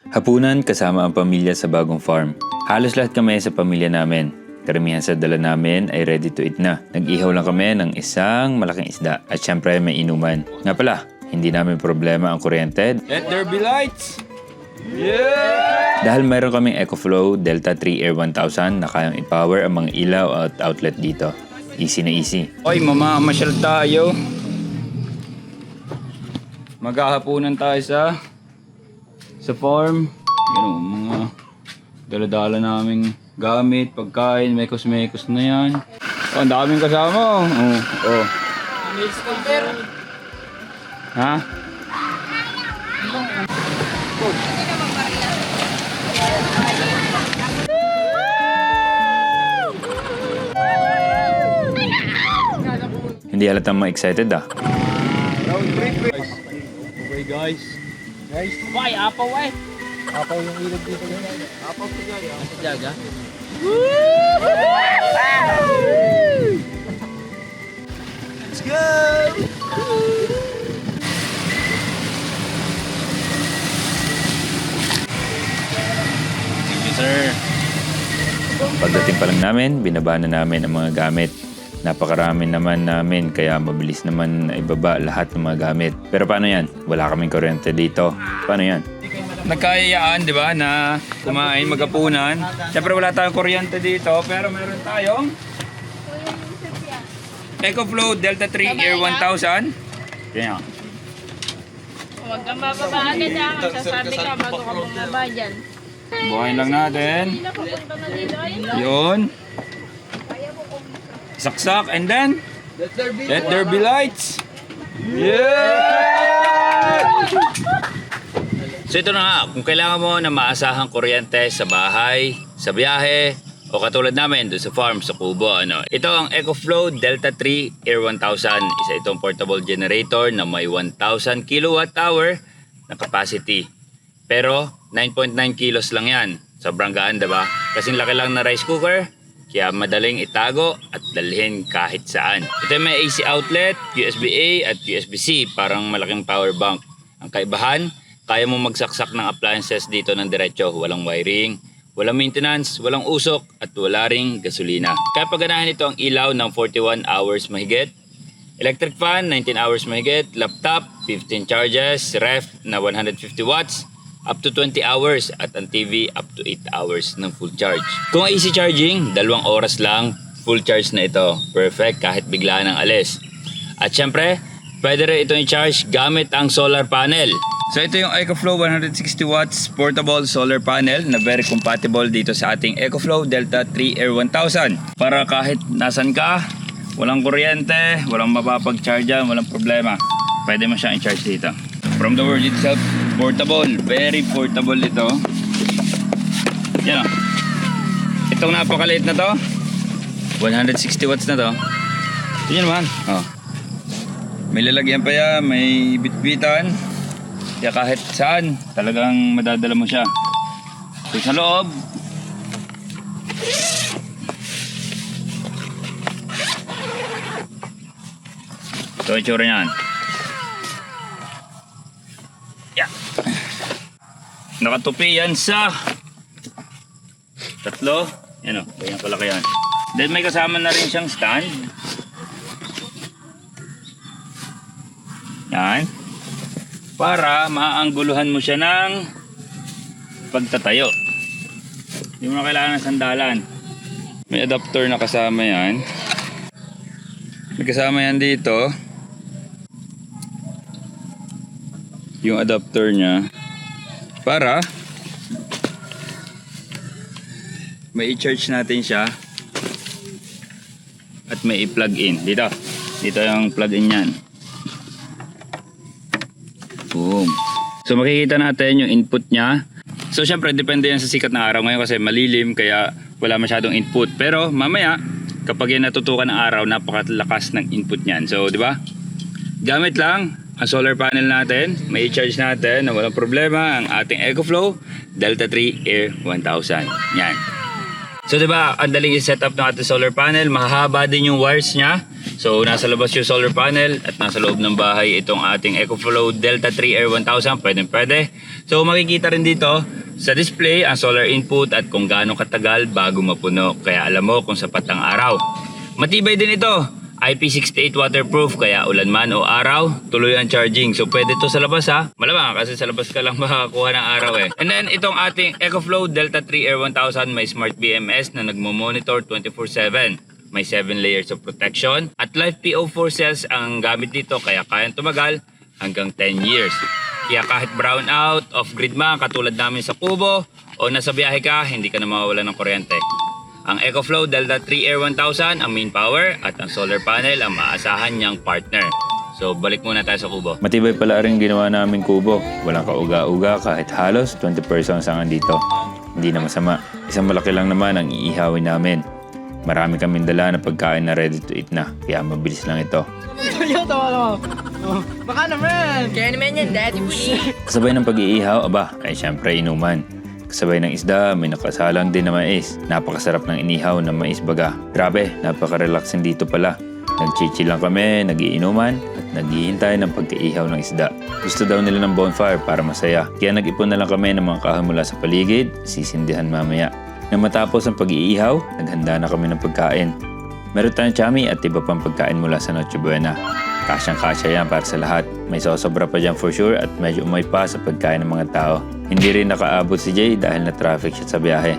Hapunan kasama ang pamilya sa bagong farm. Halos lahat kami sa pamilya namin. Karamihan sa dala namin ay ready to eat na. Nag-ihaw lang kami ng isang malaking isda at syempre may inuman. Nga pala, hindi namin problema ang kuryente. Let there be lights! Yeah! Dahil mayroon kaming EcoFlow Delta 3 Air 1000 na kayang i-power ang mga ilaw at outlet dito. Easy na easy. Oy, mamamasyal tayo. Maghahapunan tayo sa farm. Yun, mga dala-dala naming gamit, pagkain, mekos-mekos na yan. Oh, ang daming kasama. Oh. Ha? Hindi halatang ma-excited ah. Okay guys. Why, apaw eh. Apaw yung ilog dito. Apaw sa jaga. Sa jaga. Let's go! Thank you, sir. Pagdating pa lang namin, binaba na namin ang mga gamit. Napakarami naman namin kaya mabilis naman na ibaba lahat ng mga gamit. Pero paano yan? Wala kaming kuryente dito. Paano yan? Nagkayayaan, di ba, na kumain, maghapunan. Siyempre wala tayong kuryente dito, pero meron tayong EcoFlow Delta 3 Air 1000. Kaya Huwag kang bababa agad ha. Magsasabi ka bago ka bumaba dyan. buhayin lang natin. Hindi na papunta na dito. Ayun na. Yun. Saksak, and then let there be lights. Yeah! So ito na nga, kung kailangan mo na maasahang kuryente sa bahay, sa biyahe, o katulad namin doon sa farm, sa kubo, ito ang EcoFlow Delta 3 Air 1000. Isa itong portable generator na may 1000 kWh na capacity. Pero 9.9 kilos lang yan. Sobrang gaan, diba? Kasing laki lang na rice cooker, kaya madaling itago at dalhin kahit saan. Ito may AC outlet, USB-A at USB-C, parang malaking power bank. Ang kaibahan, kaya mo magsaksak ng appliances dito ng diretso. Walang wiring, walang maintenance, walang usok, at wala ring gasolina. Kaya paganahan ito ang ilaw ng 41 hours mahigit, electric fan 19 hours mahigit, laptop 15 charges, ref na 150 watts, up to 20 hours, at ang TV up to 8 hours ng full charge. Kung AC charging, 2 oras lang, full charge na ito. Perfect kahit biglaan ng alis. At syempre, pwede rin itong i-charge gamit ang solar panel. So ito yung EcoFlow 160 watts portable solar panel na very compatible dito sa ating EcoFlow Delta 3 Air 1000. Para kahit nasan ka, walang kuryente, walang mapapag-charge, walang problema. Pwede mo siyang i-charge dito. From the word itself, portable. Very portable ito. Yan o. Itong napakaliit na to, 160 watts na to. Yan naman. Oh. May lalagyan pa yan, may bitbitan. Kaya kahit saan, talagang madadala mo siya. So sa loob, ito ang itsura niyan. Yeah. Nakatupi yan sa tatlo. Yan o, ganyan kalaki yan. Then may kasama na rin siyang stand. Yan. Para maaangguluhan mo siya ng pagtatayo. Hindi mo na kailangan ng sandalan. May adapter na kasama yan. May kasama yan dito. Yung adapter niya. Para may i-charge natin siya. At may i-plug in. Dito. Dito yung plug in yan. Boom. So makikita natin yung input niya. So syempre depende yan sa sikat ng araw ngayon kasi malilim kaya wala masyadong input. Pero mamaya kapag yan natutukan ng araw, napakalakas ng input niyan. So di ba? Gamit lang ang solar panel natin, may i-charge natin na walang problema ang ating EcoFlow Delta 3 Air 1000. Yan. So 'di ba, ang daling i-set up ng ating solar panel, mahahaba din yung wires niya. So nasa labas yung solar panel at nasa loob ng bahay itong ating EcoFlow Delta 3 Air 1000. Pwede. So makikita rin dito sa display ang solar input at kung gaano katagal bago mapuno. Kaya alam mo kung sapat ang araw. Matibay din ito. IP68 waterproof kaya ulan man o araw, tuloy ang charging. So pwede to sa labas ha. Malamang kasi sa labas ka lang makakakuha ng araw eh. And then itong ating EcoFlow Delta 3 Air 1000 may smart BMS na nagmo-monitor 24/7. May 7 layers of protection at live PO4 cells ang gamit dito kaya kayang tumagal hanggang 10 years. Kaya kahit brown out, off-grid man katulad namin sa Kubo o nasa biyahe ka, hindi ka na mawawalan ng kuryente. Ang EcoFlow Delta 3 Air 1000 ang main power at ang solar panel ang maasahan niyang partner. So balik muna tayo sa Kubo. Matibay pala rin ginawa namin kubo. Walang kauga-uga kahit halos 20 persons ang andito. Hindi na masama. Isang malaki lang naman ang iihawin namin. Marami kaming dala na pagkain na ready to eat na. Kaya mabilis lang ito. Baka naman. Kaya naman yan, Daddy Boy. Kasabay ng pag-iihaw, ay syempre inuman. Kasabay ng isda, may nakasalang din na mais. Napakasarap ng inihaw na mais baga. Grabe, napaka-relaxing dito pala. Nagchichill lang kami, nagiinuman, at naghihintay ng pagkaihaw ng isda. Gusto daw nila ng bonfire para masaya. Kaya nag-ipon na lang kami ng mga kahoy mula sa paligid, sisindihan mamaya. Nang matapos ang pag-iihaw, naghanda na kami ng pagkain. Meron tayong chami at iba pang pagkain mula sa Noche Buena. Kasyang-kasya yan para sa lahat. May sosobra pa dyan for sure at medyo umay pa sa pagkain ng mga tao. Hindi rin nakaabot si Jay dahil na-traffic siya sa biyahe.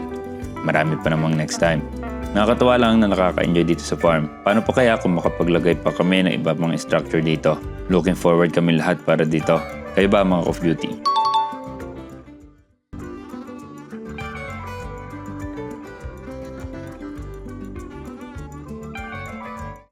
Marami pa namang next time. Nakakatawa lang na nakaka-enjoy dito sa farm. Paano pa kaya kung makapaglagay pa kami ng iba pang structure dito? Looking forward kami lahat para dito. Kayo ba mga Off Duty?